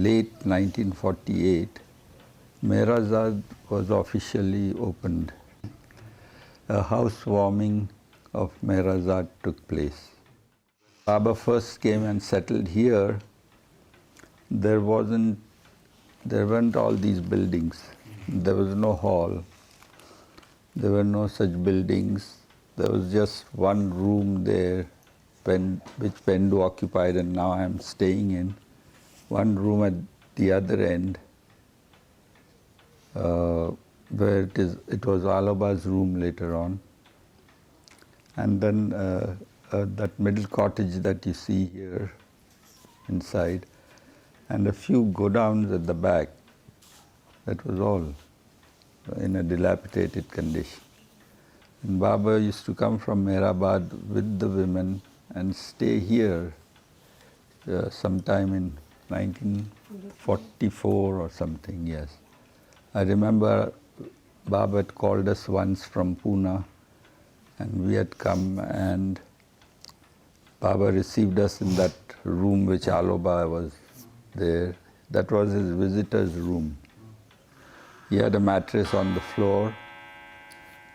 late 1948, Meherwan was officially opened. A housewarming of Meherwan took place. Baba first came and settled here. There weren't all these buildings. There was no hall. There were no such buildings. There was just one room there, which Pendu occupied, and now I am staying in. One room at the other end, where it was Aloba's room later on. And then that middle cottage that you see here inside, and a few godowns at the back. That was all in a dilapidated condition. And Baba used to come from Meherabad with the women and stay here sometime in 1944 or something, yes. I remember Baba had called us once from Pune, and we had come, and Baba received us in that room which Aloba was there. That was his visitor's room. He had a mattress on the floor,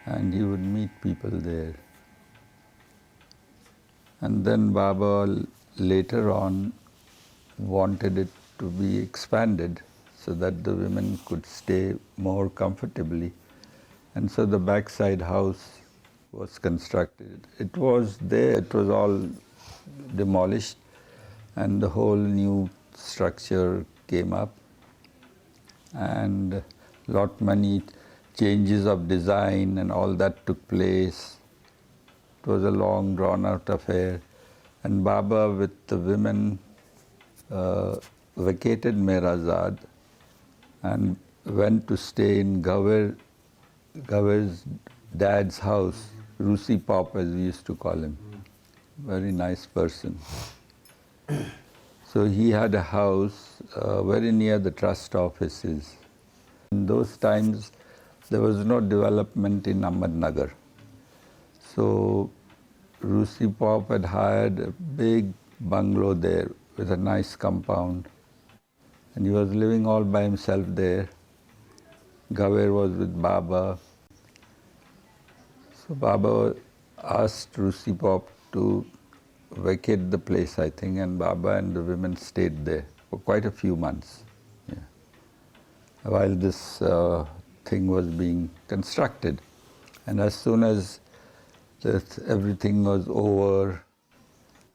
and he would meet people there. And then Baba later on wanted it to be expanded so that the women could stay more comfortably. And so the backside house was constructed. It was there, it was all demolished, and the whole new structure came up. And lot many changes of design and all that took place. It was a long drawn out affair. And Baba with the women vacated Meherwan and went to stay in Gavir's dad's house, Rusi Pop as we used to call him. Very nice person. So he had a house very near the trust offices. In those times, there was no development in Ahmednagar. So Rusi Pop had hired a big bungalow there with a nice compound. And he was living all by himself there. Gavir was with Baba. So Baba asked Rusi Pop to vacate the place, I think, and Baba and the women stayed there for quite a few months. Yeah. While this thing was being constructed. And as soon as everything was over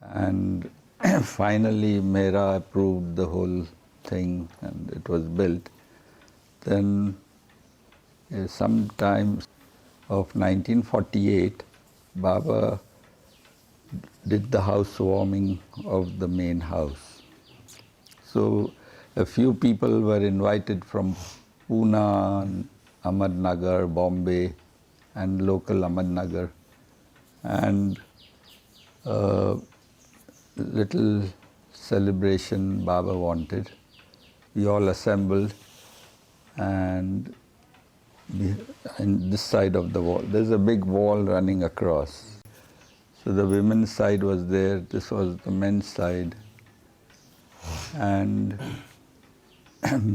and finally Mehra approved the whole thing and it was built, then sometime of 1948, Baba did the housewarming of the main house. So a few people were invited from Pune, Ahmednagar, Bombay, and local Ahmednagar, and little celebration Baba wanted. We all assembled, and in this side of the wall, there's a big wall running across. So the women's side was there, this was the men's side, and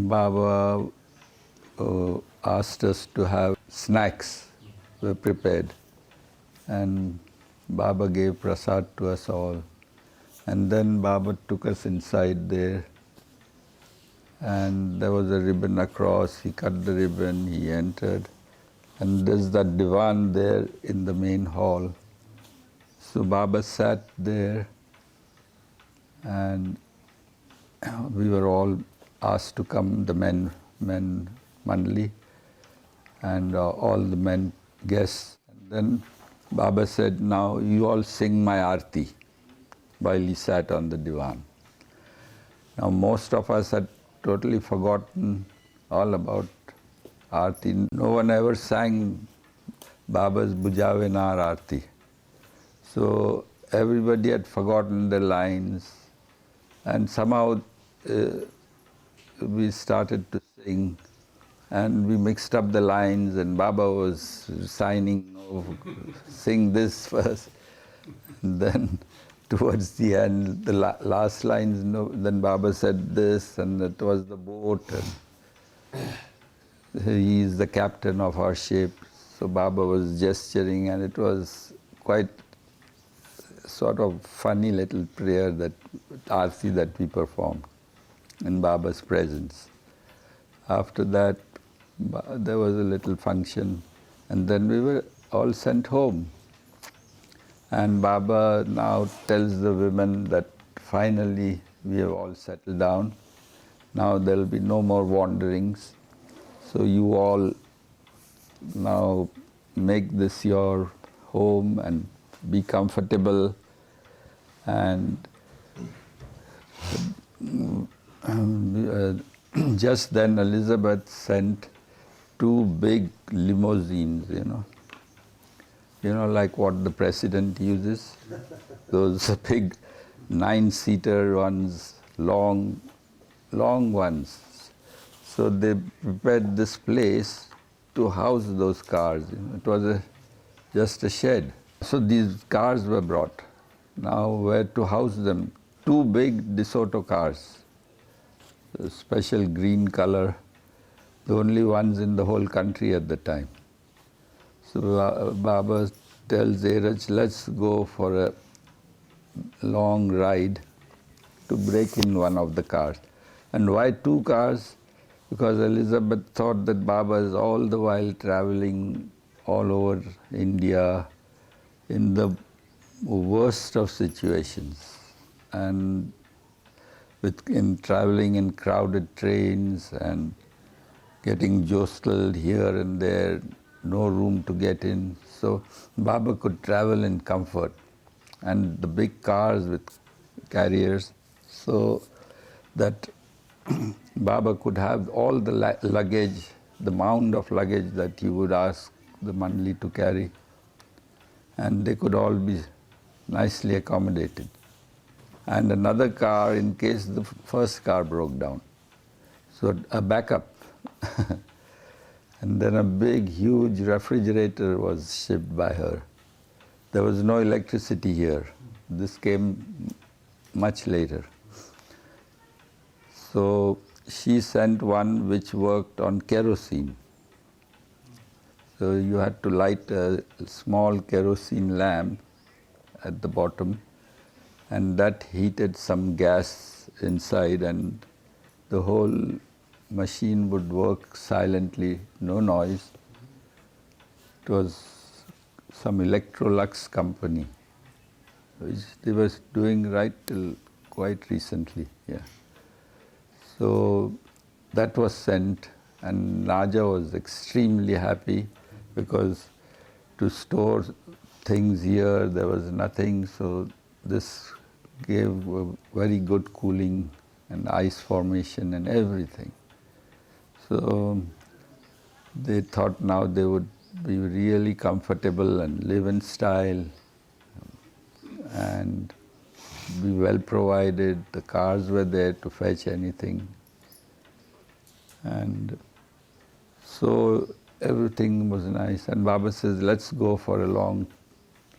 Baba asked us to have snacks were prepared, and Baba gave Prasad to us all. And then Baba took us inside there, and there was a ribbon across. He cut the ribbon, he entered, and there's that divan there in the main hall. So Baba sat there, and we were all asked to come, the men Mandali, and all the men guests. And then Baba said, now you all sing my arti, while he sat on the divan. Now most of us had totally forgotten all about arti. No one ever sang Baba's Bujave Nar arti. So everybody had forgotten the lines, and somehow we started to sing, and we mixed up the lines, and Baba was signing, sing this first, and then towards the end, the last lines, then Baba said this, and it was the boat, and he is the captain of our ship. So Baba was gesturing, and it was quite sort of funny little prayer, that Aarti that we performed in Baba's presence. After that, there was a little function, and then we were all sent home. And Baba now tells the women that finally we have all settled down. Now there will be no more wanderings. So you all now make this your home and be comfortable. And just then Elizabeth sent 2 big limousines, like what the president uses. Those big 9-seater ones, long ones. So they prepared this place to house those cars. It was just a shed. So these cars were brought. Now where to house them? 2 big DeSoto cars, a special green color, the only ones in the whole country at the time. So Baba tells Eraj, let's go for a long ride to break in one of the cars. And why 2 cars? Because Elizabeth thought that Baba is all the while traveling all over India in the worst of situations, and in traveling in crowded trains and getting jostled here and there, no room to get in. So Baba could travel in comfort, and the big cars with carriers, so that Baba could have all the luggage, the mound of luggage that he would ask the Mandali to carry, and they could all be nicely accommodated. And another car in case the first car broke down. So a backup. And then a big, huge refrigerator was shipped by her. There was no electricity here. This came much later. So she sent one which worked on kerosene. So you had to light a small kerosene lamp at the bottom, and that heated some gas inside, and the whole machine would work silently, no noise. It was some Electrolux company, which they were doing right till quite recently. Yeah. So that was sent, and Naja was extremely happy, because to store things here there was nothing, so this gave a very good cooling and ice formation and everything. So they thought now they would be really comfortable and live in style and be well provided. The cars were there to fetch anything. And so everything was nice. And Baba says, let's go for a long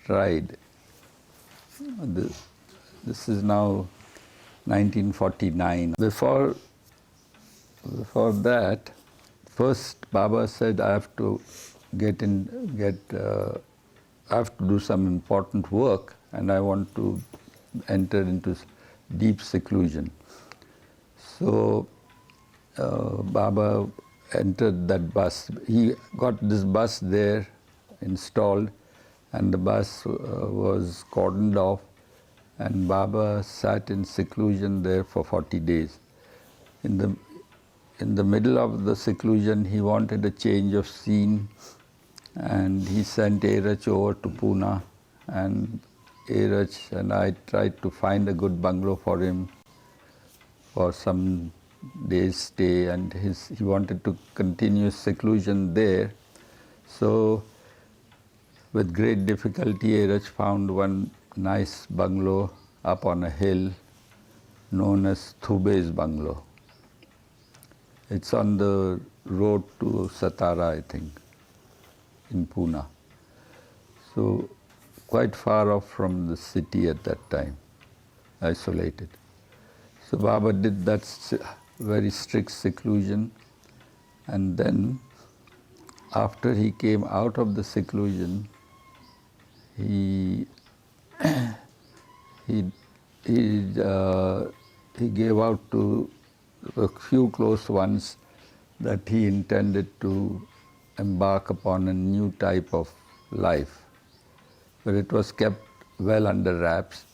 ride. This is now 1949. Before that, first Baba said, I have to I have to do some important work, and I want to enter into deep seclusion. So Baba entered that bus. He got this bus there installed, and the bus was cordoned off, and Baba sat in seclusion there for 40 days. In the middle of the seclusion, he wanted a change of scene, and he sent Erach over to Pune, and Erach and I tried to find a good bungalow for him for some days stay, and he wanted to continue seclusion there. So with great difficulty, Erach found one nice bungalow up on a hill known as Thube's bungalow. It's on the road to Satara, I think, in Pune. So quite far off from the city at that time. isolated. So Baba did that very strict seclusion, and then after he came out of the seclusion, he he he gave out to a few close ones that he intended to embark upon a new type of life. But it was kept well under wraps.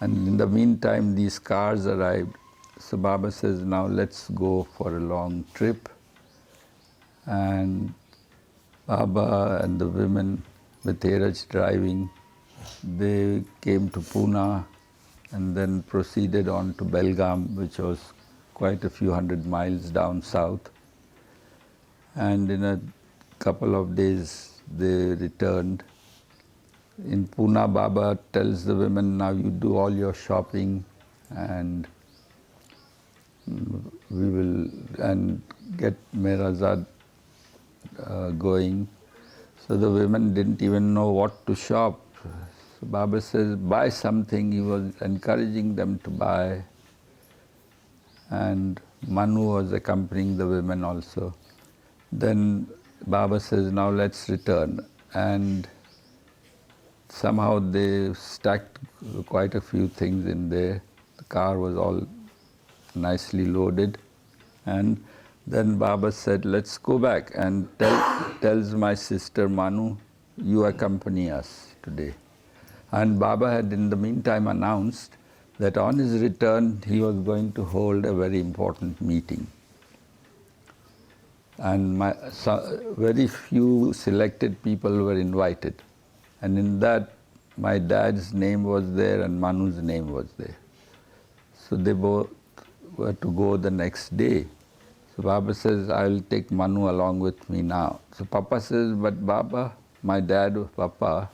And in the meantime, these cars arrived. So Baba says, now let's go for a long trip. And Baba and the women with Dheeraj driving, they came to Pune and then proceeded on to Belgaum, which was quite a few hundred miles down south. And in a couple of days, they returned. In Pune, Baba tells the women, now you do all your shopping and we will get Meherazad going. So the women didn't even know what to shop. So Baba says, buy something. He was encouraging them to buy. And Manu was accompanying the women also. Then Baba says, now let's return. And somehow they stacked quite a few things in there. The car was all nicely loaded. And then Baba said, let's go back, and tells my sister Manu, you accompany us today. And Baba had in the meantime announced that on his return he was going to hold a very important meeting. And very few selected people were invited. And in that, my dad's name was there and Manu's name was there. So they both were to go the next day. So Baba says, I will take Manu along with me now. So Papa says, but Baba, my dad, Papa,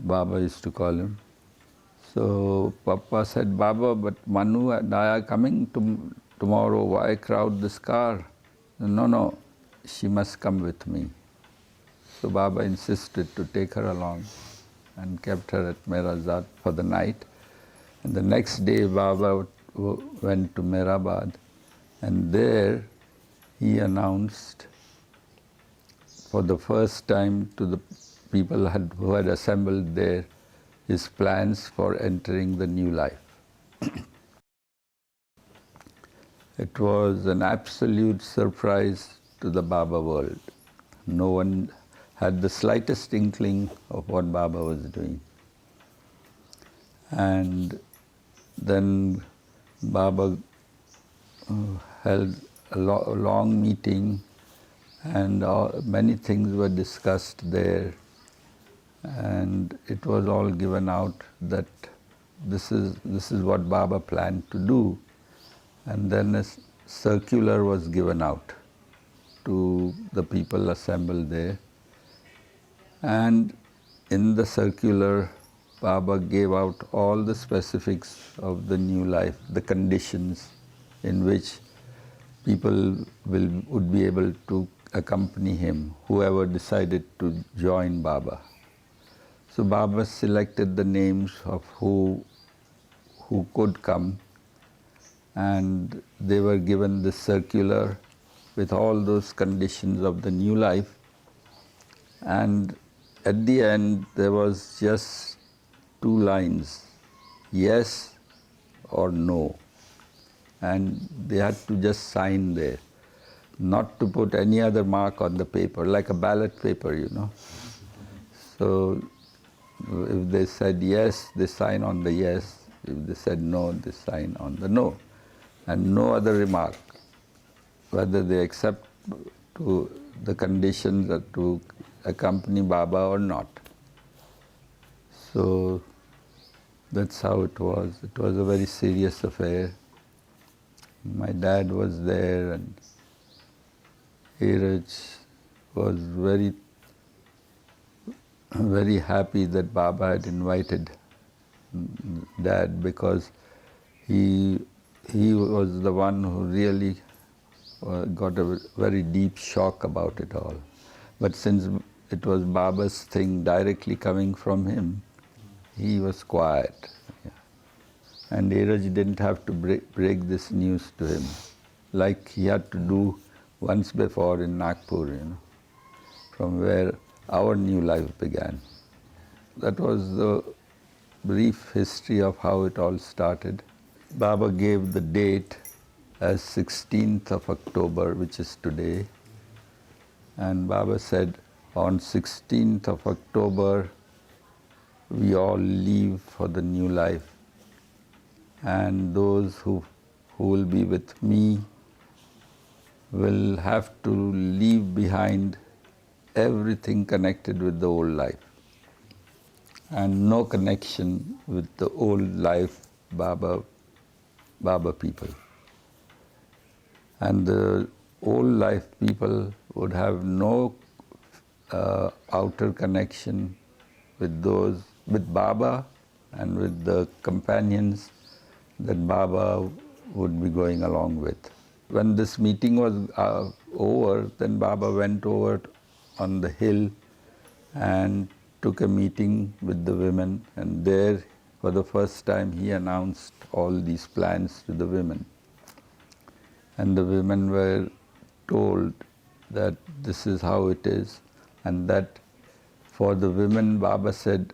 Baba used to call him. So Papa said, Baba, but Manu and I are coming tomorrow. Why crowd this car? No, she must come with me. So Baba insisted to take her along and kept her at Meherazad for the night. And the next day Baba went to Meherabad, and there he announced for the first time to the people who had assembled there his plans for entering the new life. It was an absolute surprise to the Baba world. No one had the slightest inkling of what Baba was doing. And then Baba held a long meeting, and many things were discussed there. And it was all given out that this is what Baba planned to do. And then a circular was given out to the people assembled there. And in the circular, Baba gave out all the specifics of the new life, the conditions in which people would be able to accompany him, whoever decided to join Baba. So Baba selected the names of who could come, and they were given the circular with all those conditions of the new life. And at the end, there was just 2 lines, yes or no. And they had to just sign there, not to put any other mark on the paper, like a ballot paper, you know. So if they said yes, they sign on the yes. If they said no, they sign on the no. And no other remark, whether they accept to the conditions to accompany Baba or not. So that's how it was. It was a very serious affair. My dad was there, and Dheeraj was very, very happy that Baba had invited Dad, because he was the one who really got a very deep shock about it all. But since it was Baba's thing directly coming from him, he was quiet. Yeah. And Iraj didn't have to break this news to him, like he had to do once before in Nagpur, from where our new life began. That was the brief history of how it all started. Baba gave the date as 16th of October, which is today. And Baba said, on 16th of October, we all leave for the new life. And those who will be with me will have to leave behind everything connected with the old life. And no connection with the old life Baba people. And the old life people would have no outer connection with Baba and with the companions that Baba would be going along with. When this meeting was over, then Baba went over on the hill and took a meeting with the women, and there, for the first time, he announced all these plans to the women. And the women were told that this is how it is, and that for the women, Baba said,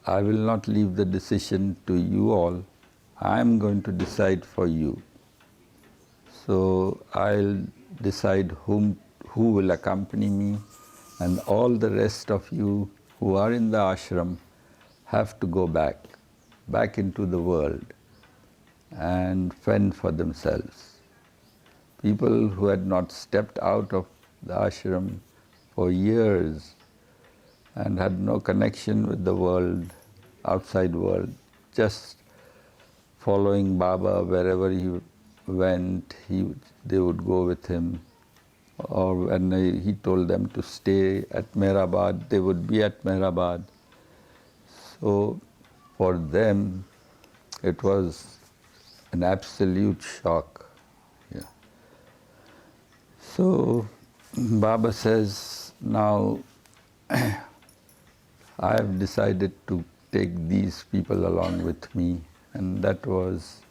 I will not leave the decision to you all. I am going to decide for you. So I'll decide who will accompany me, and all the rest of you who are in the ashram have to go back into the world and fend for themselves. People who had not stepped out of the ashram for years and had no connection with the world, outside world, just following Baba wherever he went, they would go with him. Or when he told them to stay at Meherabad, they would be at Meherabad. So for them, it was an absolute shock. Yeah. So Baba says, now I have decided to take these people along with me. And that was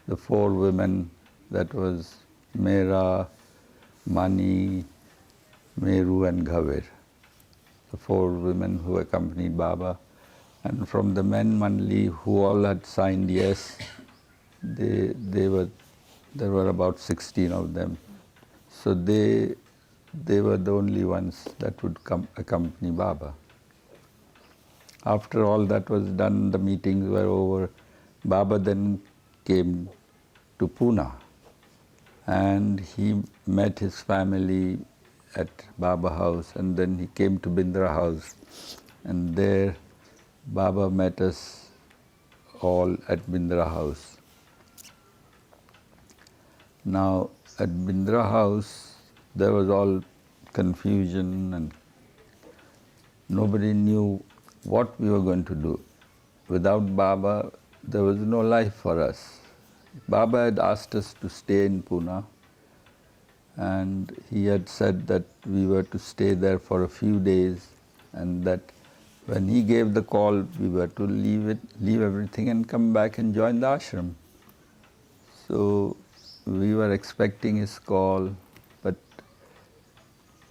the four women, that was Mera, Mani, Meru and Ghaver, the four women who accompanied Baba. And from the men Manli who all had signed yes, there were about 16 of them. So they were the only ones that would accompany Baba. After all that was done, the meetings were over. Baba then came to Pune, and he met his family at Baba house, and then he came to Bindra house, and there Baba met us all at Bindra house. Now at Bindra house there was all confusion and nobody knew what we were going to do. Without Baba, there was no life for us. Baba had asked us to stay in Pune, and he had said that we were to stay there for a few days, and that when he gave the call, we were to leave everything and come back and join the ashram. So we were expecting his call, but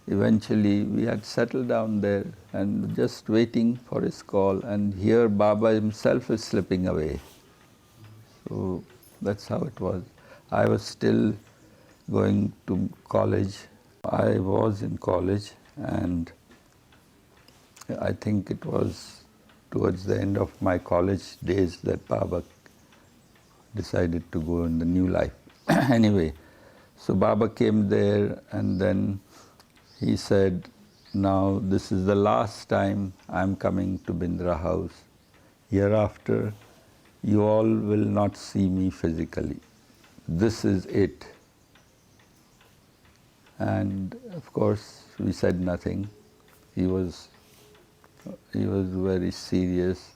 eventually we had settled down there and just waiting for his call, and here Baba himself is slipping away. So that's how it was. I was still going to college. I was in college, and I think it was towards the end of my college days that Baba decided to go in the new life. Anyway, so Baba came there, and then he said, now this is the last time I'm coming to Bindra house. Hereafter, you all will not see me physically. This is it. And of course, we said nothing. He was very serious.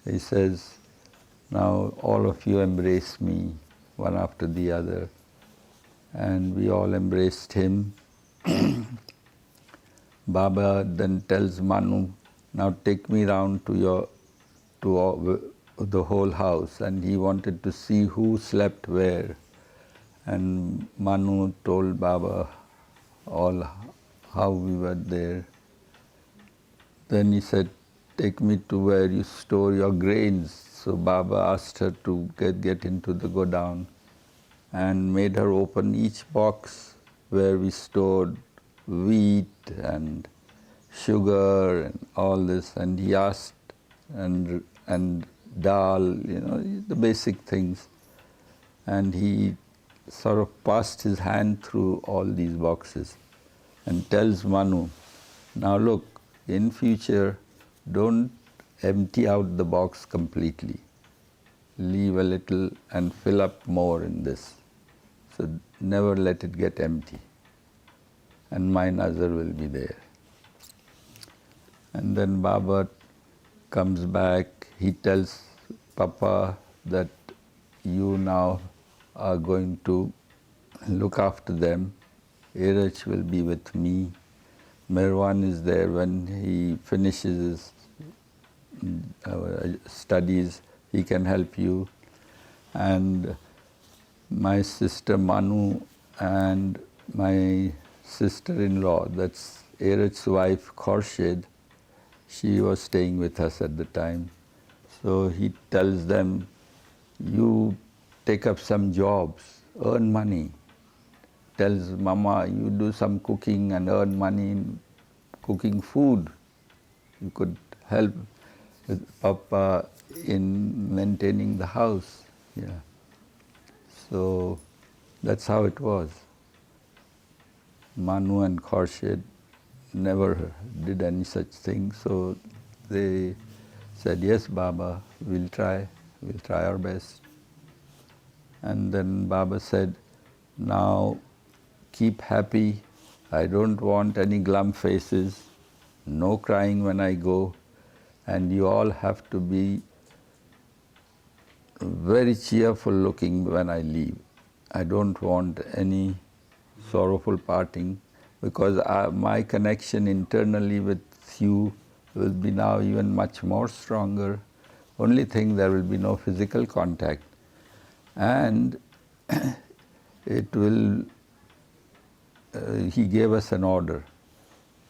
He says, now all of you embrace me, one after the other. And we all embraced him. Baba then tells Manu, now take me round to the whole house, and he wanted to see who slept where. And Manu told Baba all how we were there. Then he said, take me to where you store your grains. So Baba asked her to get into the godown and made her open each box where we stored wheat and sugar and all this. And he asked, and dal, the basic things. And he sort of passed his hand through all these boxes and tells Manu, now look, in future, don't empty out the box completely. Leave a little and fill up more in this. So never let it get empty. And my nazar will be there. And then Baba comes back. He tells Papa that you now are going to look after them. Erich will be with me. Meherwan is there when he finishes his studies. He can help you. And my sister Manu and my sister-in-law, that's Erich's wife, Khorshid, she was staying with us at the time. So he tells them, you take up some jobs, earn money. Tells Mama, you do some cooking and earn money in cooking food. You could help with Papa in maintaining the house. Yeah. So that's how it was. Manu and Khorshid never did any such thing, so they said, yes, Baba, we'll try our best. And then Baba said, now keep happy. I don't want any glum faces, no crying when I go, and you all have to be very cheerful looking when I leave. I don't want any sorrowful parting, because my connection internally with you will be now even much more stronger. Only thing, there will be no physical contact. And it will, he gave us an order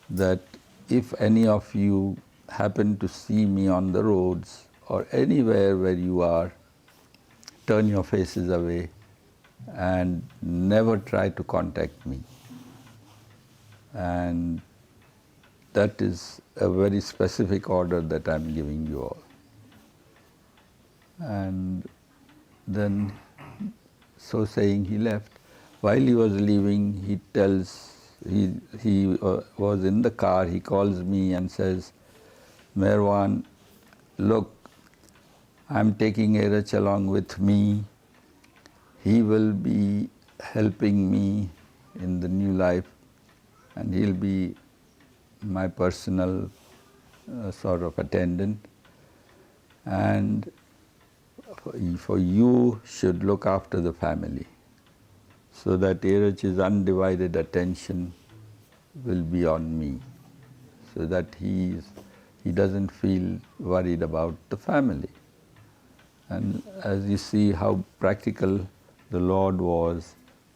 that if any of you happen to see me on the roads or anywhere where you are, turn your faces away and never try to contact me. And that is a very specific order that I'm giving you all. And then, so saying, he left. While he was leaving, he was in the car, he calls me and says, Meherwan, look, I'm taking Erich along with me. He will be helping me in the new life, and he'll be my personal sort of attendant. And for you should look after the family, so that Erich's undivided attention will be on me, so that he doesn't feel worried about the family. And as you see how practical the Lord was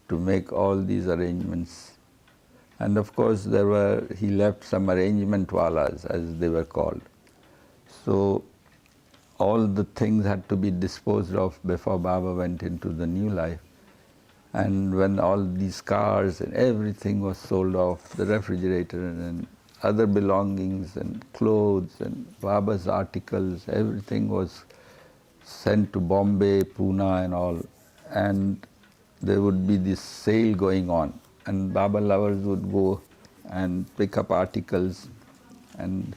to make all these arrangements. And of course he left some arrangement walas, as they were called. So all the things had to be disposed of before Baba went into the new life. And when all these cars and everything was sold off, the refrigerator and other belongings and clothes and Baba's articles, everything was sent to Bombay, Pune and all. And there would be this sale going on. And Baba lovers would go and pick up articles, and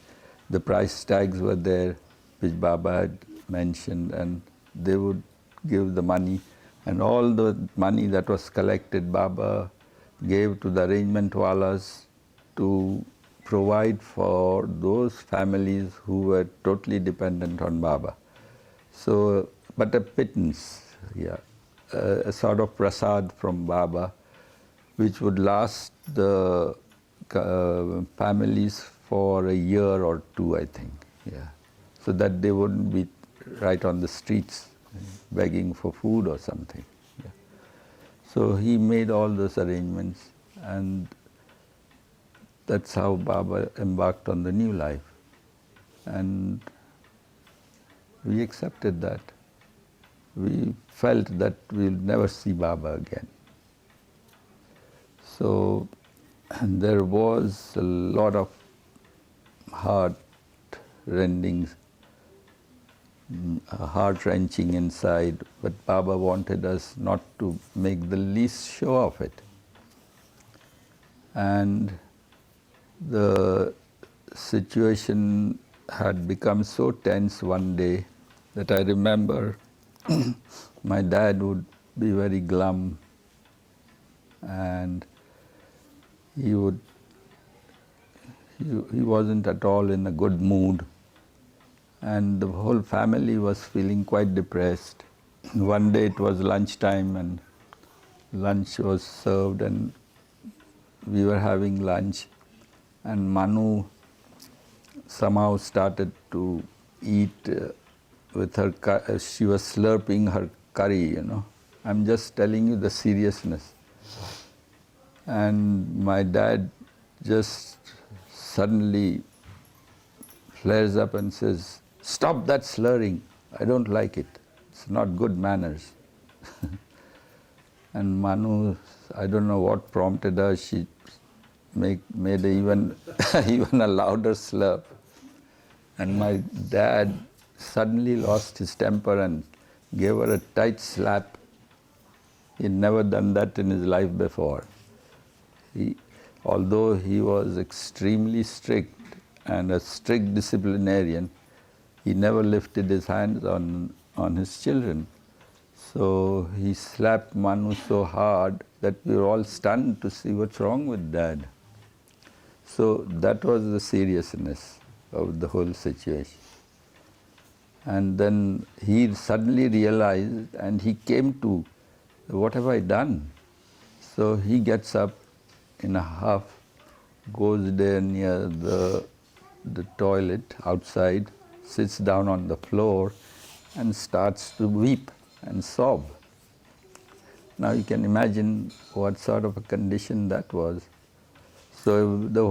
the price tags were there, which Baba had mentioned, and they would give the money. And all the money that was collected, Baba gave to the arrangement walas to provide for those families who were totally dependent on Baba. So, but a pittance, yeah, a sort of prasad from Baba, which would last the families for a year or two, I think, yeah, so that they wouldn't be right on the streets begging for food or something. Yeah. So he made all those arrangements, and that's how Baba embarked on the new life. And we accepted that. We felt that we'll never see Baba again. So there was a lot of heart-rending, heart-wrenching inside, but Baba wanted us not to make the least show of it. And the situation had become so tense one day that I remember my dad would be very glum, and he wasn't at all in a good mood, and the whole family was feeling quite depressed. One day it was lunchtime, and lunch was served, and we were having lunch, and Manu somehow started to eat with her, she was slurping her curry, you know. I'm just telling you the seriousness. And my dad just suddenly flares up and says, "Stop that slurring, I don't like it. It's not good manners." And Manu, I don't know what prompted her, she made even, even a louder slurp. And my dad suddenly lost his temper and gave her a tight slap. He'd never done that in his life before. Although he was extremely strict and a strict disciplinarian, he never lifted his hands on his children. So he slapped Manu so hard that we were all stunned to see what's wrong with Dad. So that was the seriousness of the whole situation. And then he suddenly realized, and he came to, what have I done? So he gets up in a huff, goes there near the toilet outside, sits down on the floor and starts to weep and sob. Now you can imagine what sort of a condition that was. So there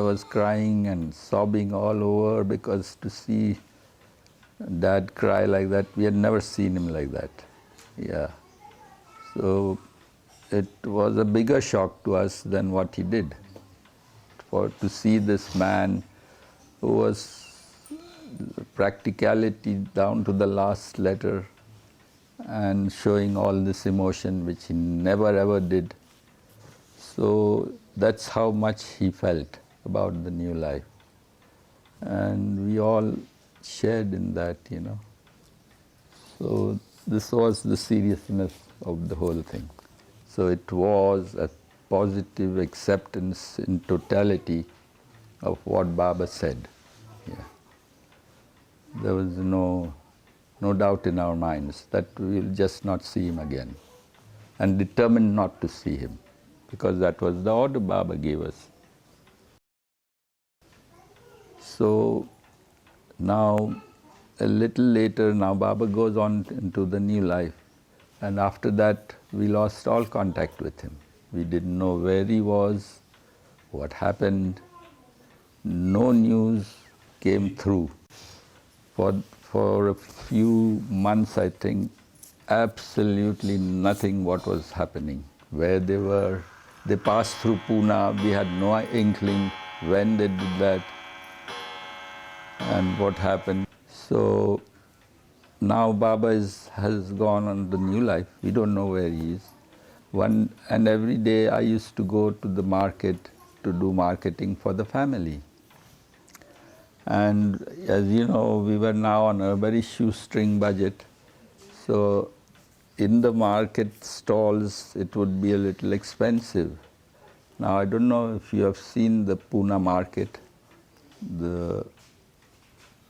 was crying and sobbing all over, because to see Dad cry like that, we had never seen him like that. Yeah. So it was a bigger shock to us than what he did. To see this man who was practicality down to the last letter and showing all this emotion which he never ever did. So that's how much he felt about the new life. And we all shared in that, you know. So this was the seriousness of the whole thing. So it was a positive acceptance in totality of what Baba said. Yeah. There was no doubt in our minds that we will just not see him again, and determined not to see him, because that was the order Baba gave us. So now, a little later, now Baba goes on into the new life, and after that we lost all contact with him. We didn't know where he was, what happened. No news came through. For a few months, I think, absolutely nothing what was happening. Where they were, they passed through Pune, we had no inkling when they did that and what happened. So now Baba has gone on the new life. We don't know where he is. And every day I used to go to the market to do marketing for the family. And as you know, we were now on a very shoestring budget. So in the market stalls, it would be a little expensive. Now I don't know if you have seen the Pune market, the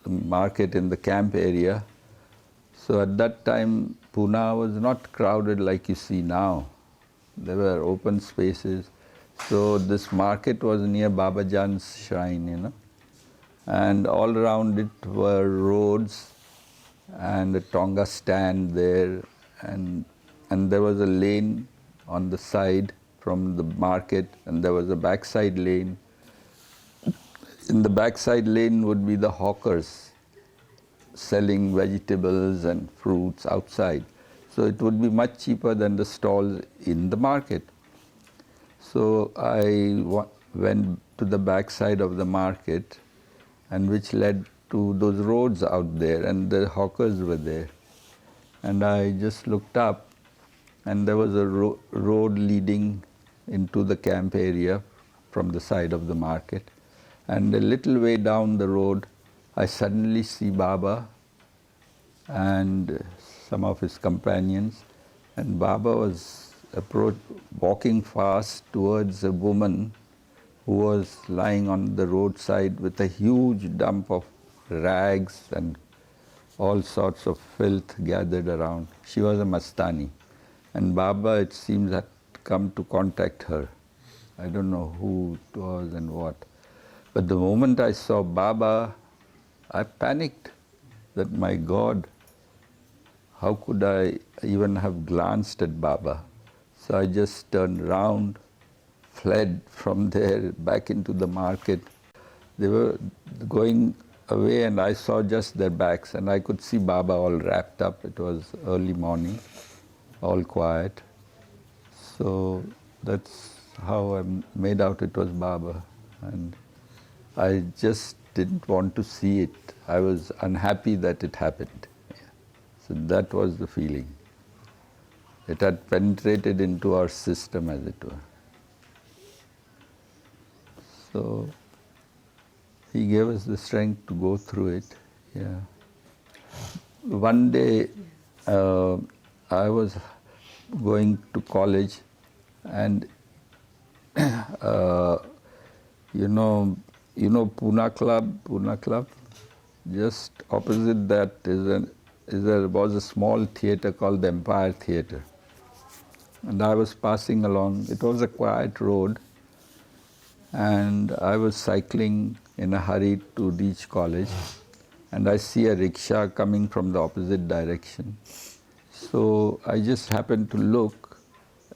market in the camp area. So at that time, Pune was not crowded like you see now. There were open spaces. So this market was near Babajan's shrine, you know. And all around it were roads and a Tonga stand there, and there was a lane on the side from the market, and there was a backside lane. In the backside lane would be the hawkers selling vegetables and fruits outside. So it would be much cheaper than the stalls in the market. So I went to the backside of the market, and which led to those roads out there, and the hawkers were there. And I just looked up, and there was a road leading into the camp area from the side of the market. And a little way down the road, I suddenly see Baba and some of his companions. And Baba was walking fast towards a woman who was lying on the roadside with a huge dump of rags and all sorts of filth gathered around. She was a Mastani. And Baba, it seems, had come to contact her. I don't know who it was and what. But the moment I saw Baba, I panicked that, my God, how could I even have glanced at Baba? So I just turned round, fled from there back into the market. They were going away, and I saw just their backs, and I could see Baba all wrapped up. It was early morning, all quiet. So that's how I made out it was Baba. And I just didn't want to see it. I was unhappy that it happened. So that was the feeling. It had penetrated into our system, as it were. So he gave us the strength to go through it. Yeah. One day, I was going to college, and you know Pune Club. Just opposite that was a small theatre called the Empire Theatre. And I was passing along. It was a quiet road, and I was cycling in a hurry to reach college, and I see a rickshaw coming from the opposite direction. So I just happened to look,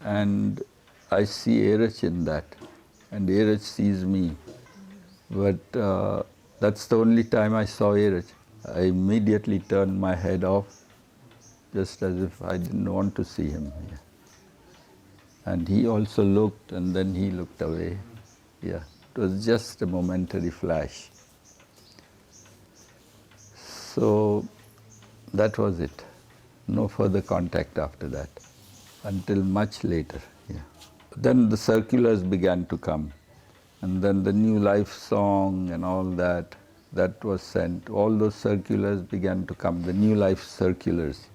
and I see Erich in that, and Erich sees me. But that's the only time I saw Erich. I immediately turned my head off, just as if I didn't want to see him. Yeah. And he also looked, and then he looked away. Yeah, it was just a momentary flash. So that was it. No further contact after that, until much later. Yeah. Then the circulars began to come, and then the New Life song and all that was sent. All those circulars began to come, the New Life circulars.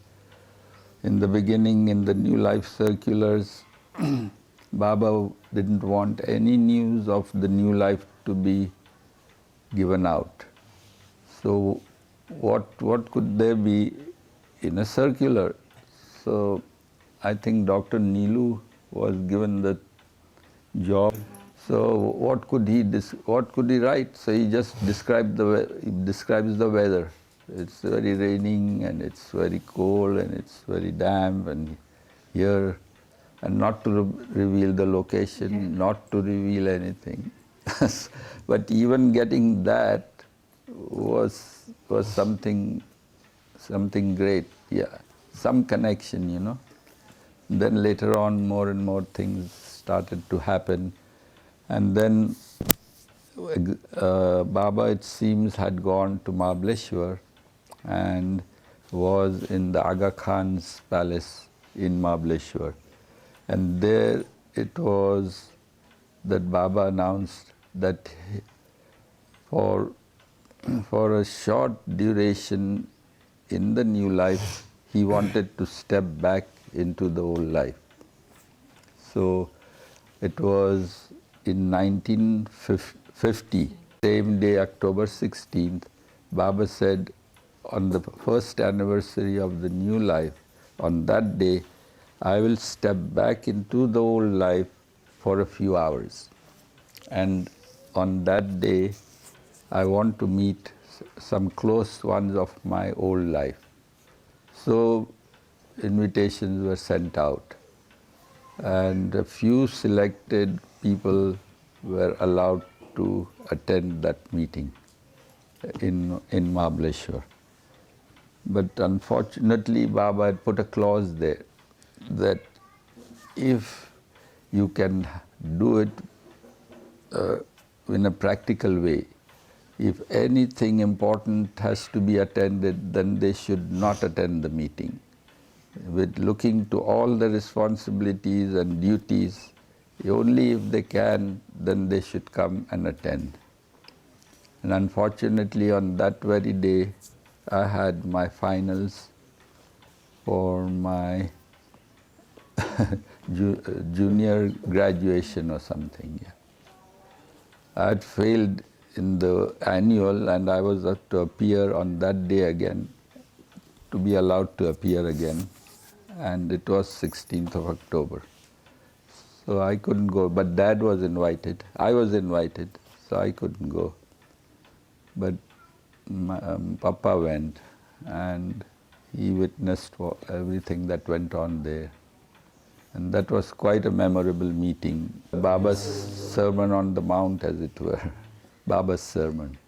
In the beginning, in the New Life circulars, Baba didn't want any news of the New Life to be given out. So what could there be in a circular? So I think Dr. Neelu was given the job. So what could he write? So he just describes the weather. It's very raining, and it's very cold, and it's very damp, and here, and not to reveal the location, not to reveal anything. But even getting that was something great. Yeah, some connection, Then later on, more and more things started to happen. And then Baba, it seems, had gone to Mahabaleshwar and was in the Aga Khan's palace in Mahabaleshwar. And there it was that Baba announced that for a short duration in the new life, he wanted to step back into the old life. So it was in 1950, same day, October 16th, Baba said, on the first anniversary of the new life, on that day, I will step back into the old life for a few hours. And on that day, I want to meet some close ones of my old life. So invitations were sent out, and a few selected people were allowed to attend that meeting in Mahabaleshwar. But unfortunately, Baba had put a clause there that if you can do it in a practical way, if anything important has to be attended, then they should not attend the meeting. With looking to all the responsibilities and duties, only if they can, then they should come and attend. And unfortunately, on that very day, I had my finals for my junior graduation or something. Yeah. I had failed in the annual, and I was to appear on that day again, to be allowed to appear again, and it was 16th of October. So I couldn't go, but Dad was invited. I was invited, so I couldn't go. But Papa went, and he witnessed everything that went on there. And that was quite a memorable meeting. Baba's sermon on the mount, as it were. Baba's sermon.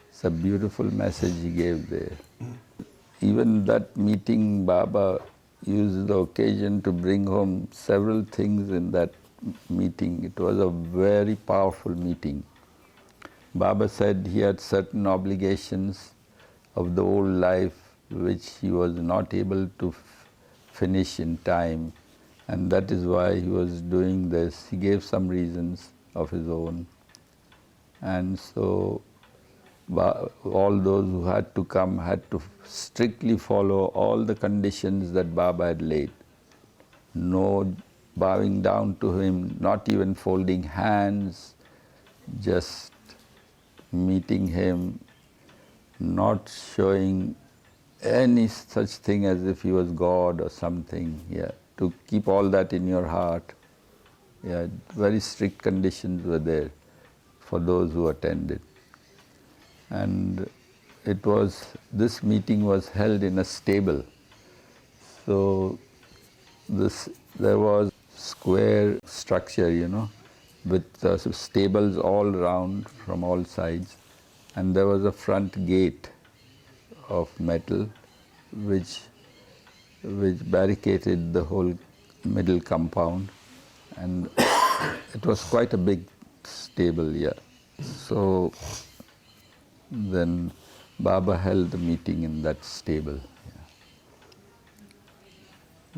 It's a beautiful message he gave there. Even that meeting, Baba used the occasion to bring home several things in that meeting. It was a very powerful meeting. Baba said he had certain obligations of the old life which he was not able to finish in time, and that is why he was doing this. He gave some reasons of his own. And so all those who had to come had to strictly follow all the conditions that Baba had laid. No bowing down to him, not even folding hands, just meeting him, not showing any such thing as if he was God or something. Yeah, to keep all that in your heart. Yeah, very strict conditions were there for those who attended. And this meeting was held in a stable. So there was square structure, with stables all around from all sides. And there was a front gate of metal which barricaded the whole middle compound. And it was quite a big stable, yeah. So then Baba held the meeting in that stable.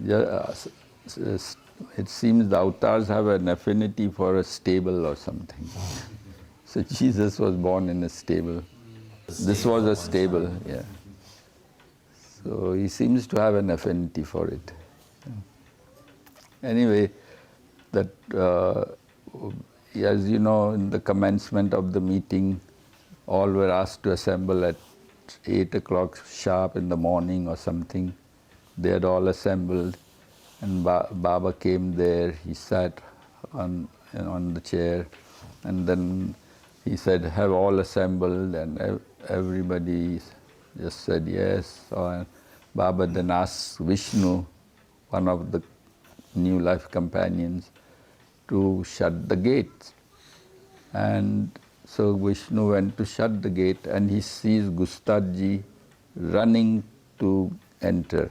Yeah. It seems the avatars have an affinity for a stable or something. So Jesus was born in a stable. This was a stable, yeah. So he seems to have an affinity for it. Anyway, that as you know, in the commencement of the meeting, all were asked to assemble at 8 o'clock sharp in the morning or something. They had all assembled, and Baba came there. He sat on the chair, and then he said, "Have all assembled?" And everybody just said yes. Baba then asked Vishnu, one of the New Life companions, to shut the gate. And so Vishnu went to shut the gate, and he sees Gustadji running to enter.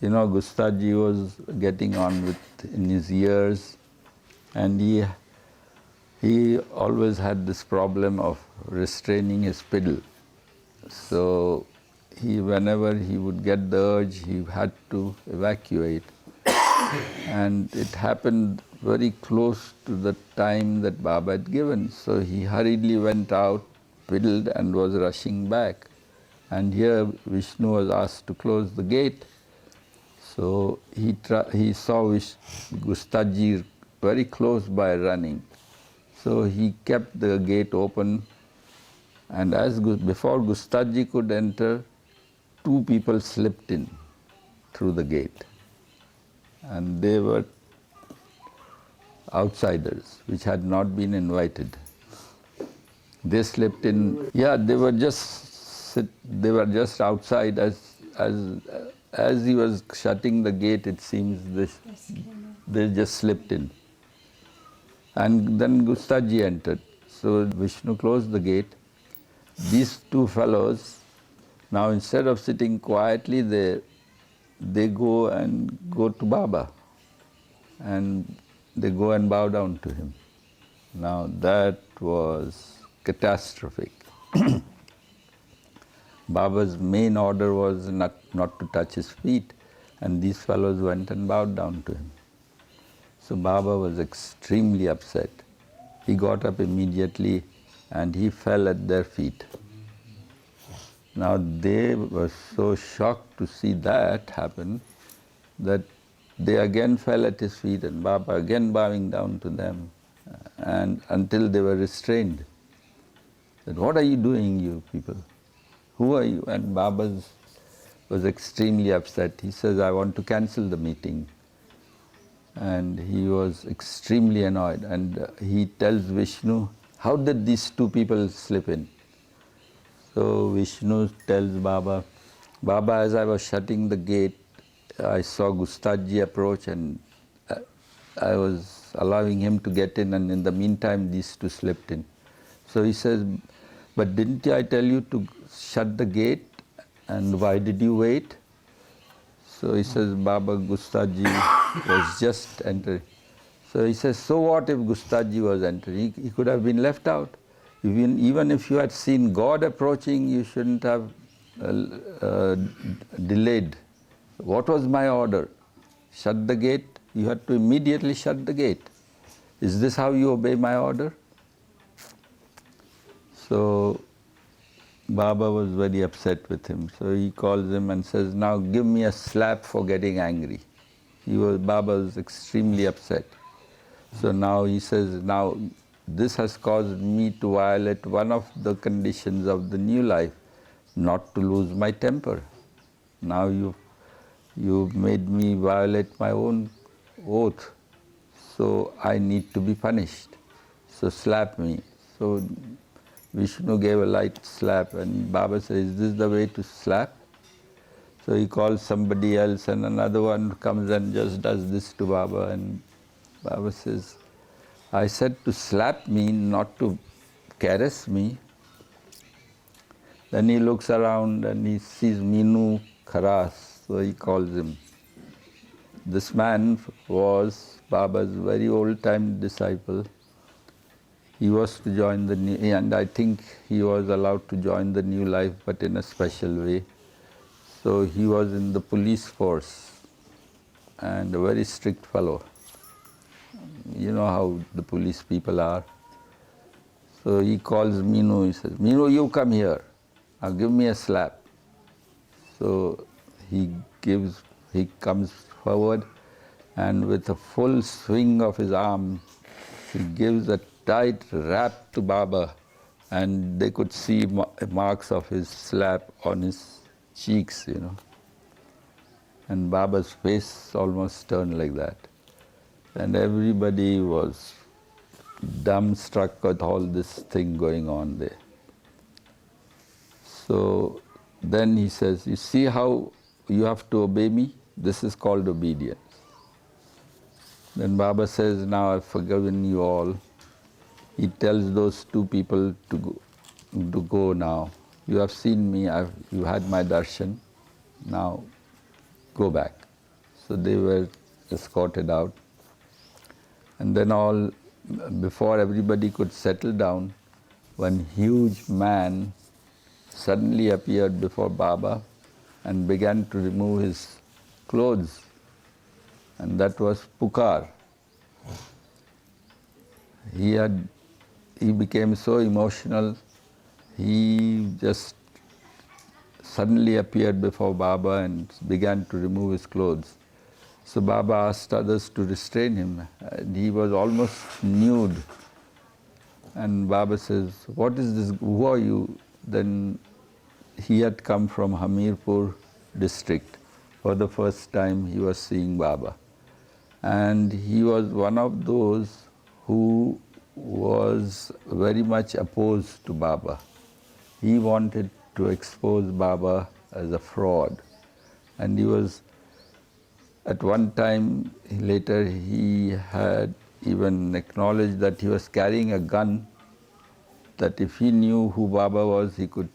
Gustadji was getting on in his years, and he always had this problem of restraining his piddle. So whenever he would get the urge, he had to evacuate. And it happened very close to the time that Baba had given. So he hurriedly went out, piddled, and was rushing back. And here Vishnu was asked to close the gate. So he saw Gustadji very close by running. So he kept the gate open, and before Gustadji could enter, two people slipped in through the gate. And they were outsiders, which had not been invited. They slipped in. Yeah, they were just outside as as he was shutting the gate, it seems they just slipped in. And then Gustaji entered. So Vishnu closed the gate. These two fellows, now instead of sitting quietly there, they go to Baba. And they go and bow down to him. Now that was catastrophic. Baba's main order was not to touch his feet, and these fellows went and bowed down to him. So Baba was extremely upset. He got up immediately and he fell at their feet. Now they were so shocked to see that happen that they again fell at his feet, and Baba again bowing down to them, and until they were restrained. Said, "What are you doing, you people? Who are you?" And Baba was extremely upset. He says, "I want to cancel the meeting." And he was extremely annoyed. And he tells Vishnu, "How did these two people slip in?" So Vishnu tells Baba, "Baba, as I was shutting the gate, I saw Gustaji approach and I was allowing him to get in, and in the meantime these two slipped in." So he says, "But didn't I tell you to shut the gate, and why did you wait?" So he says, "Baba, Gustaji was just entering." So he says, "So what if Gustaji was entering? He could have been left out. Even if you had seen God approaching, you shouldn't have delayed. What was my order? Shut the gate. You had to immediately shut the gate. Is this how you obey my order?" So Baba was very upset with him. So he calls him and says, "Now give me a slap for getting angry." Baba was extremely upset. So now he says, "Now this has caused me to violate one of the conditions of the new life, not to lose my temper. Now you've made me violate my own oath, so I need to be punished. So slap me." So Vishnu gave a light slap, and Baba says, "Is this the way to slap?" So he calls somebody else, and another one comes and just does this to Baba, and Baba says, "I said to slap me, not to caress me." Then he looks around and he sees Minu Kharas, so he calls him. This man was Baba's very old-time disciple. He was to join the new, and I think he was allowed to join the new life, but in a special way. So he was in the police force, and a very strict fellow. You know how the police people are. So he calls Minu, he says, "Minu, you come here. Now give me a slap." So he comes forward, and with a full swing of his arm, he gives a tight rap to Baba, and they could see marks of his slap on his cheeks, And Baba's face almost turned like that. And everybody was dumbstruck with all this thing going on there. So then he says, "You see how you have to obey me? This is called obedience." Then Baba says, "Now I've forgiven you all." He tells those two people to go now. "You have seen me, you had my darshan, now go back." So they were escorted out. And then before everybody could settle down, one huge man suddenly appeared before Baba and began to remove his clothes. And that was Pukar. He became so emotional, he just suddenly appeared before Baba and began to remove his clothes. So Baba asked others to restrain him, and he was almost nude. And Baba says, "What is this? Who are you?" Then he had come from Hamirpur district. For the first time he was seeing Baba. And he was one of those who was very much opposed to Baba. He wanted to expose Baba as a fraud. And he was, at one time later, he had even acknowledged that he was carrying a gun, that if he knew who Baba was, he could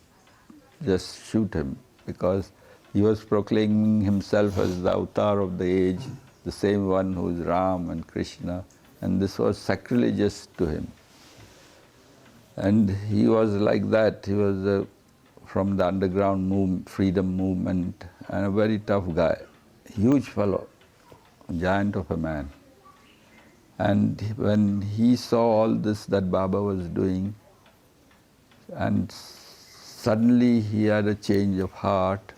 just shoot him, because he was proclaiming himself as the avatar of the age, the same one who is Ram and Krishna, and this was sacrilegious to him. And he was like that. He was from the underground freedom movement, and a very tough guy, huge fellow, giant of a man. And when he saw all this that Baba was doing, and suddenly he had a change of heart,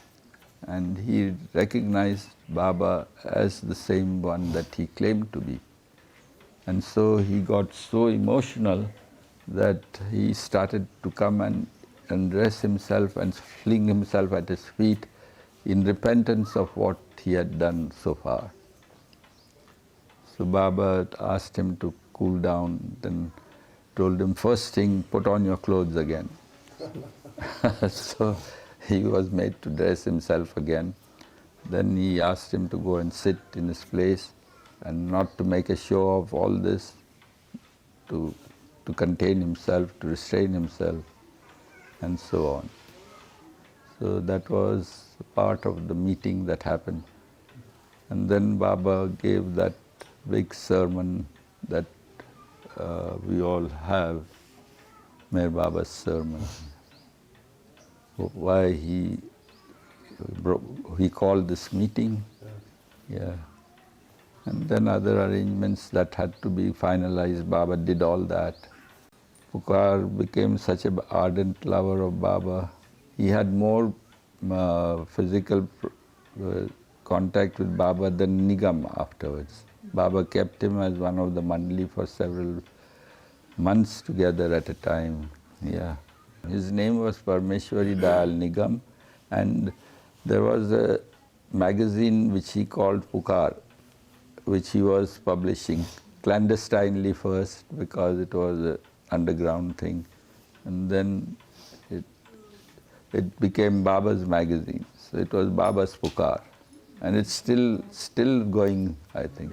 and he recognized Baba as the same one that he claimed to be. And so he got so emotional that he started to come and undress himself and fling himself at his feet in repentance of what he had done so far. So Baba asked him to cool down, then told him, first thing, put on your clothes again. So he was made to dress himself again. Then he asked him to go and sit in his place and not to make a show of all this, to contain himself, to restrain himself, and so on. So that was part of the meeting that happened. And then Baba gave that big sermon that we all have, Meher Baba's sermon. Why he called this meeting, yeah. And then other arrangements that had to be finalized, Baba did all that. Pukar became such an ardent lover of Baba. He had more physical contact with Baba than Nigam afterwards. Baba kept him as one of the mandali for several months together at a time. Yeah. His name was Parmeshwari Dayal Nigam, and there was a magazine which he called Pukar, which he was publishing clandestinely first, because it was an underground thing, and then it became Baba's magazine. So it was Baba's Pukar, and it's still going, I think.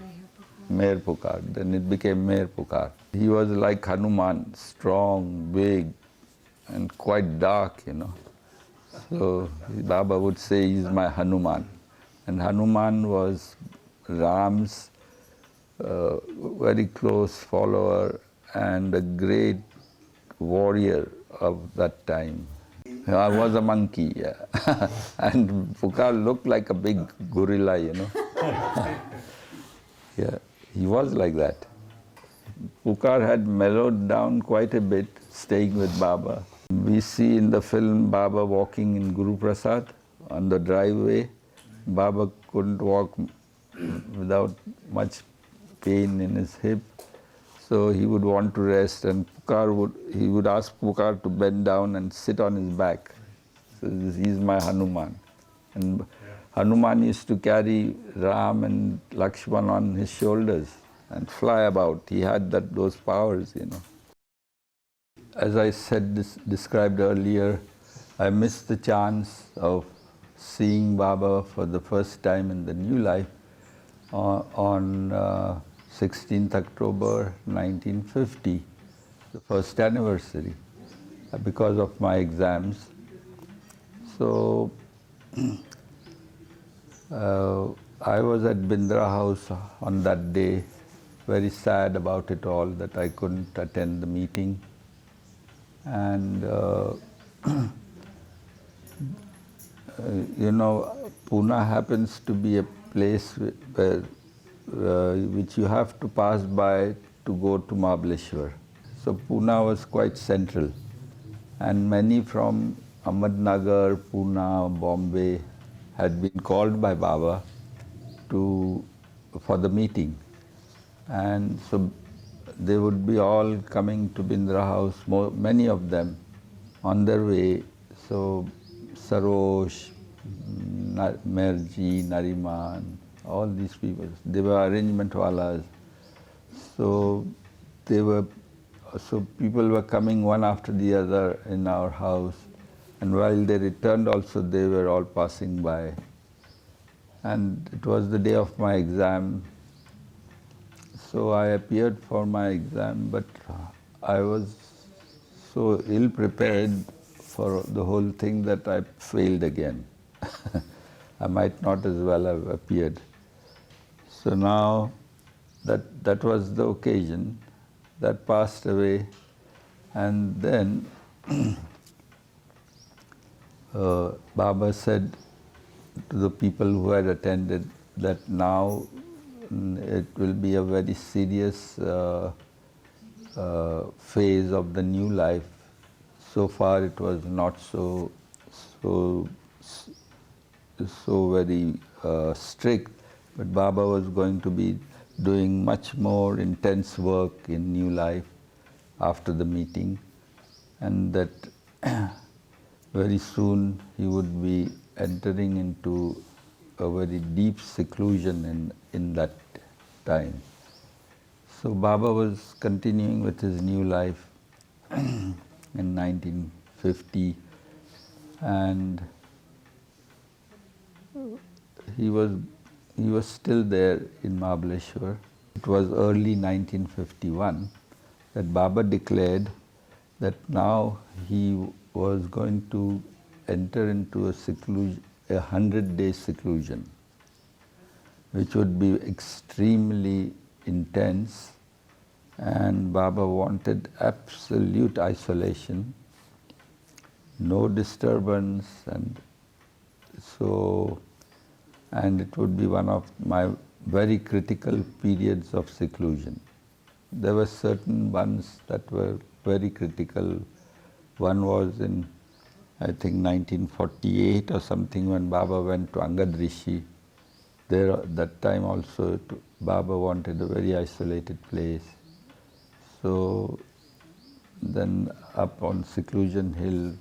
Meher Pukar. Then it became Meher Pukar. He was like Hanuman, strong, big, and quite dark, you know. So Baba would say he's my Hanuman. And Hanuman was Ram's very close follower and a great warrior of that time. I was a monkey, yeah. And Pukar looked like a big gorilla, you know. Yeah, he was like that. Pukar had mellowed down quite a bit, staying with Baba. We see in the film Baba walking in Guru Prasad on the driveway. Baba couldn't walk without much pain in his hip, so he would want to rest, and he would ask Pukar to bend down and sit on his back. So he's my Hanuman. And Hanuman used to carry Ram and Lakshman on his shoulders and fly about. He had those powers, you know. As I described earlier, I missed the chance of seeing Baba for the first time in the new life on 16th October 1950, the first anniversary, because of my exams. So I was at Bindra House on that day, very sad about it all, that I couldn't attend the meeting. And you know, Pune happens to be a place where which you have to pass by to go to Mahabaleshwar. So Pune was quite central, and many from Ahmednagar, Pune, Bombay had been called by Baba for the meeting. And so they would be all coming to Bindra House, many of them, on their way. So Sarosh, Merji, Nariman, all these people, they were arrangement walas. So people were coming one after the other in our house, and while they returned also, they were all passing by. and it was the day of my exam. So I appeared for my exam, but I was so ill prepared for the whole thing that I failed again. I might not as well have appeared. So now that was the occasion that passed away, and then Baba said to the people who had attended that now it will be a very serious phase of the new life. So far it was not so very strict, but Baba was going to be doing much more intense work in new life after the meeting, and that very soon he would be entering into a very deep seclusion in that time. So Baba was continuing with his new life in 1950, and he was still there in Mahabaleshwar. It was early 1951 that Baba declared that now he was going to enter into a 100-day seclusion, which would be extremely intense, and Baba wanted absolute isolation, no disturbance, and it would be one of my very critical periods of seclusion. There were certain ones that were very critical. One was in, I think, 1948 or something, when Baba went to Angad Rishi. There, that time also, Baba wanted a very isolated place. So then up on Seclusion Hill,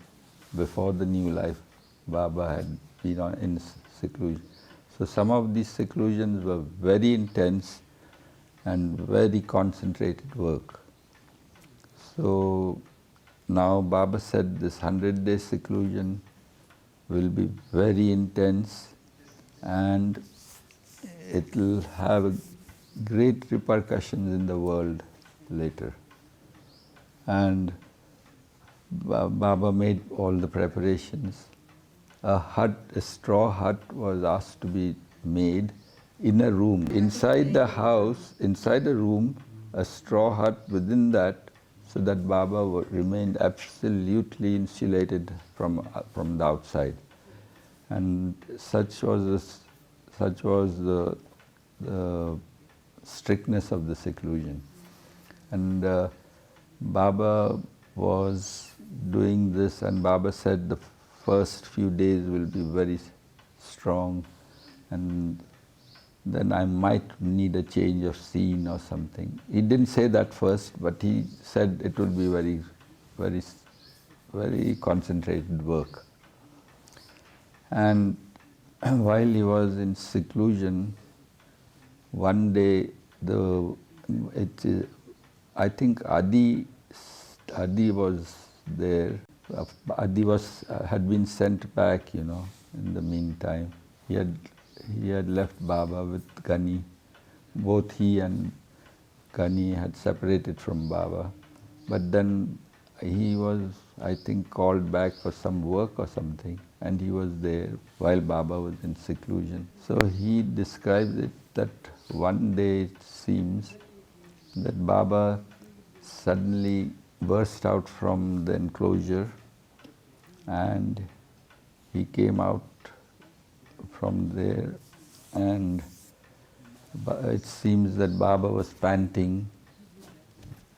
before the new life, Baba had been in seclusion. So some of these seclusions were very intense and very concentrated work. So now Baba said this 100-day seclusion will be very intense, and it will have great repercussions in the world later. And Baba made all the preparations. A straw hut was asked to be made in a room. Inside the house, inside a room, a straw hut within that, so that Baba remained absolutely insulated from the outside. And such was the strictness of the seclusion. And Baba was doing this, and Baba said the first few days will be very strong, and then I might need a change of scene or something. He didn't say that first, but he said it would be very, very, very concentrated work. And while he was in seclusion, one day I think Adi was there. Adi had been sent back, in the meantime. He had left Baba with Gani. Both he and Gani had separated from Baba. But then he was, I think, called back for some work or something, and he was there while Baba was in seclusion. So he describes it that one day it seems that Baba suddenly burst out from the enclosure, and he came out from there, and it seems that Baba was panting,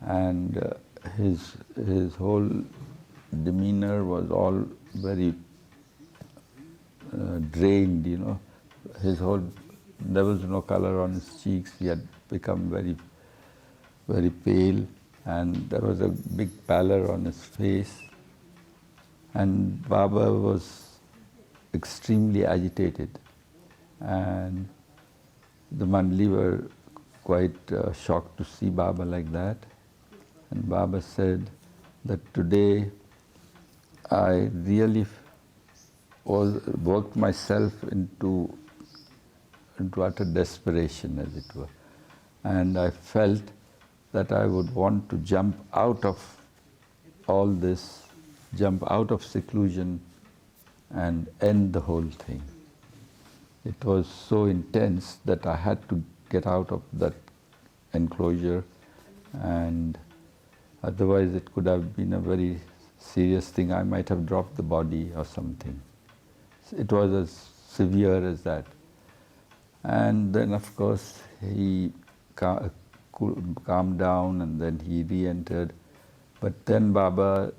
and his whole demeanor was all very drained, there was no color on his cheeks. He had become very, very pale, and there was a big pallor on his face. And Baba was extremely agitated, and the Mandli were quite shocked to see Baba like that. And Baba said that today I really worked myself into into utter desperation, as it were. And I felt that I would want to jump out of all this, jump out of seclusion and end the whole thing. It was so intense that I had to get out of that enclosure, and otherwise it could have been a very serious thing. I might have dropped the body or something. It was as severe as that. And then, of course, he calmed down, and then he re-entered. But then Baba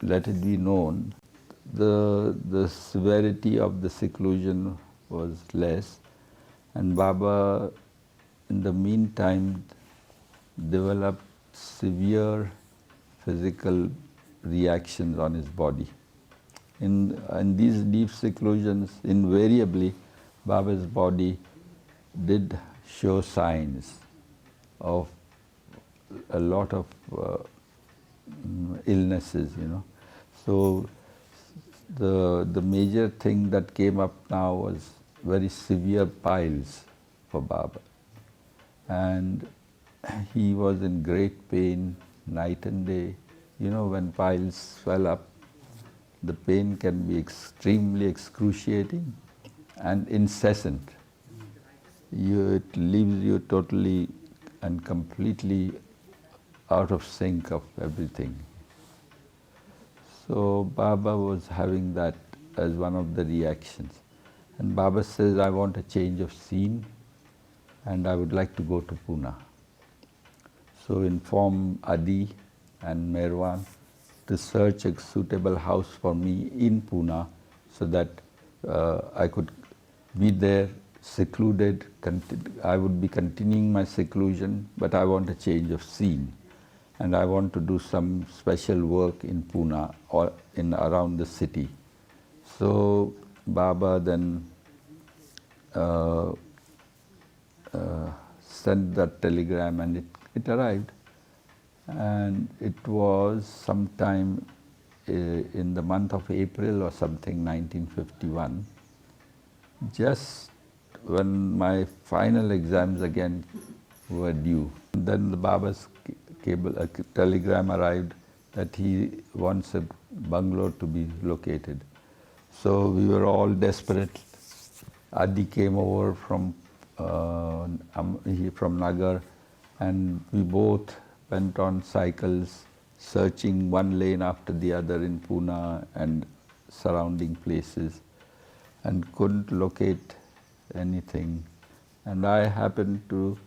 let it be known the severity of the seclusion was less, and Baba in the meantime developed severe physical reactions on his body. In these deep seclusions, invariably Baba's body did show signs of a lot of illnesses, So the major thing that came up now was very severe piles for Baba. And he was in great pain night and day. When piles swell up, the pain can be extremely excruciating and incessant. It leaves you totally and completely out of sync of everything. So Baba was having that as one of the reactions. And Baba says, I want a change of scene and I would like to go to Pune. So inform Adi and Meherwan to search a suitable house for me in Pune so that I could be there secluded. I would be continuing my seclusion, but I want a change of scene. And I want to do some special work in Pune or in around the city. So Baba then sent that telegram, and it arrived. And it was sometime in the month of April or something, 1951, just when my final exams again were due. Then the Baba's telegram arrived that he wants a bungalow to be located. So we were all desperate. Adi came over from Nagar, and we both went on cycles, searching one lane after the other in Pune and surrounding places, and couldn't locate anything. And I happened to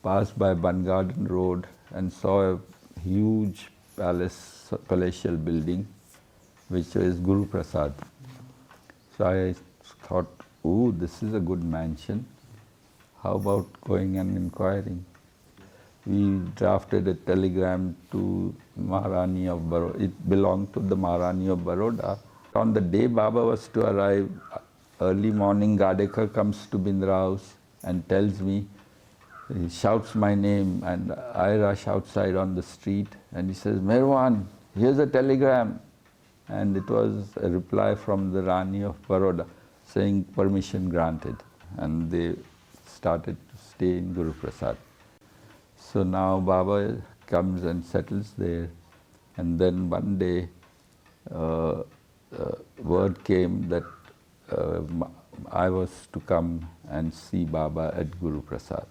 pass by Bun Garden Road and saw a huge palatial building, which is Guru Prasad. So I thought, oh, this is a good mansion. How about going and inquiring? We drafted a telegram to Maharani of Baroda. It belonged to the Maharani of Baroda. On the day Baba was to arrive, early morning, Gadekar comes to Bindra house and tells me, he shouts my name, and I rush outside on the street, and he says, Meherwan, here's a telegram. And it was a reply from the Rani of Baroda saying permission granted. And they started to stay in Guru Prasad. So now Baba comes and settles there, and then one day word came that I was to come and see Baba at Guru Prasad.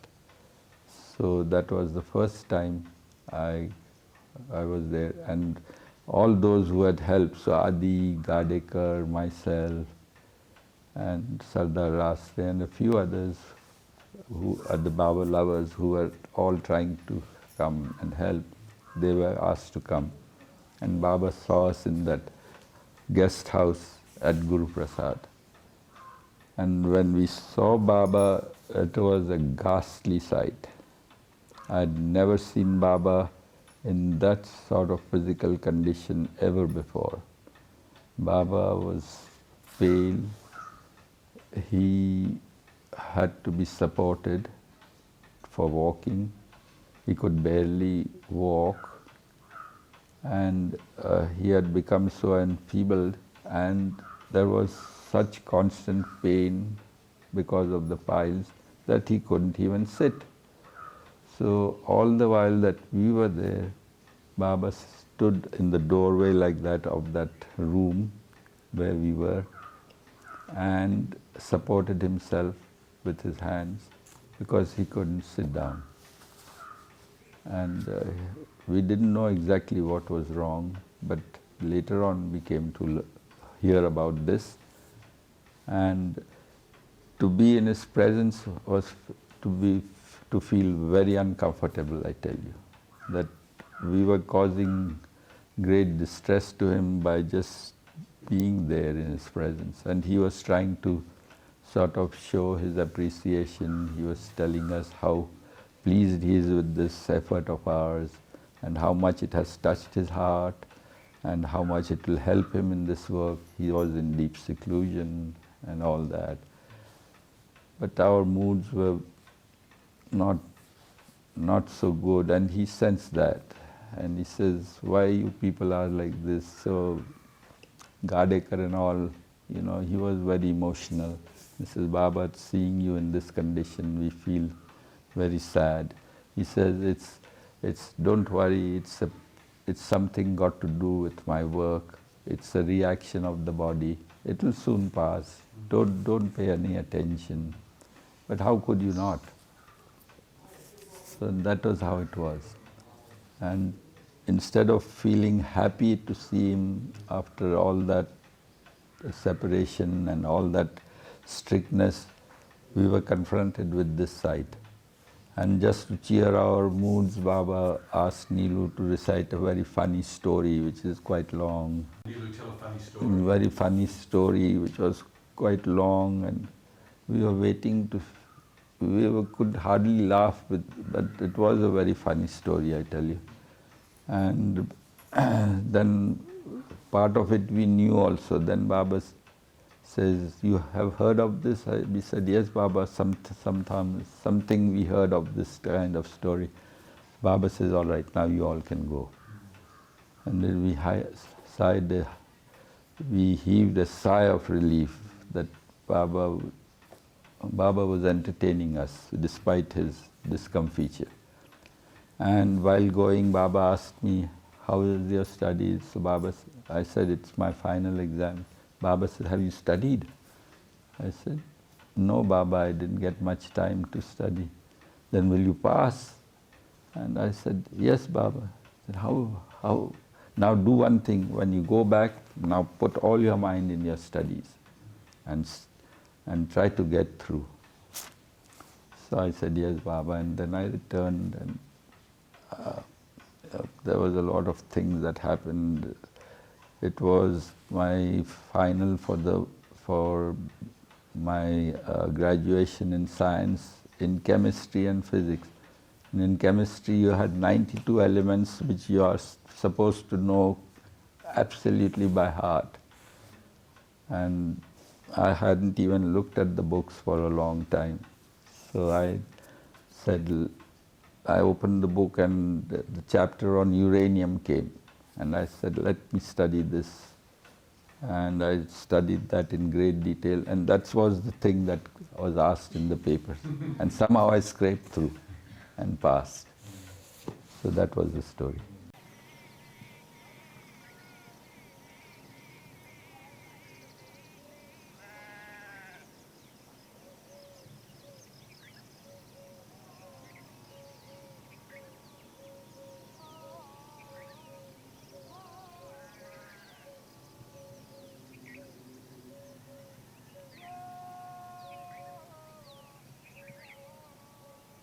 So that was the first time I was there, and all those who had helped, so Adi, Gadekar, myself, and Sardar Raste, and a few others who are the Baba lovers who were all trying to come and help, they were asked to come. And Baba saw us in that guest house at Guru Prasad. And when we saw Baba, it was a ghastly sight. I'd never seen Baba in that sort of physical condition ever before. Baba was pale. He had to be supported for walking. He could barely walk, and he had become so enfeebled, and there was such constant pain because of the piles that he couldn't even sit. So all the while that we were there, Baba stood in the doorway like that of that room where we were and supported himself with his hands because he couldn't sit down. And we didn't know exactly what was wrong, but later on we came to hear about this. And to be in his presence was to feel very uncomfortable, I tell you. That we were causing great distress to him by just being there in his presence. And he was trying to sort of show his appreciation. He was telling us how pleased he is with this effort of ours and how much it has touched his heart and how much it will help him in this work. He was in deep seclusion and all that. But our moods were not so good, and he sensed that. And he says, why you people are like this? So Gadekar and all, he was very emotional. He says, Baba, seeing you in this condition, we feel very sad. He says, it's don't worry, it's something got to do with my work. It's a reaction of the body. It will soon pass. Don't pay any attention. But how could you not? So that was how it was. And instead of feeling happy to see him after all that separation and all that strictness, we were confronted with this sight. And just to cheer our moods, Baba asked Neelu to recite a very funny story, which is quite long. Neelu, tell a funny story. A very funny story, which was quite long, and we were waiting to. Could hardly laugh, but it was a very funny story, I tell you. And then part of it we knew also. Then Baba says, you have heard of this? We said, yes, Baba, something we heard of this kind of story. Baba says, all right, now you all can go. And then we heaved a sigh of relief that Baba was entertaining us despite his discomfiture. And while going, Baba asked me, how is your studies? So I said, it's my final exam. Baba said, have you studied? I said, no, Baba, I didn't get much time to study. Then will you pass? And I said, yes, Baba. I said, how? Now do one thing. When you go back, now put all your mind in your studies and try to get through. So I said, yes, Baba. And then I returned, and there was a lot of things that happened. It was my final for my graduation in science, in chemistry and physics. And in chemistry you had 92 elements which you are supposed to know absolutely by heart. And I hadn't even looked at the books for a long time. So I said, I opened the book and the chapter on uranium came. And I said, let me study this. And I studied that in great detail. And that was the thing that was asked in the paper. And somehow I scraped through and passed. So that was the story.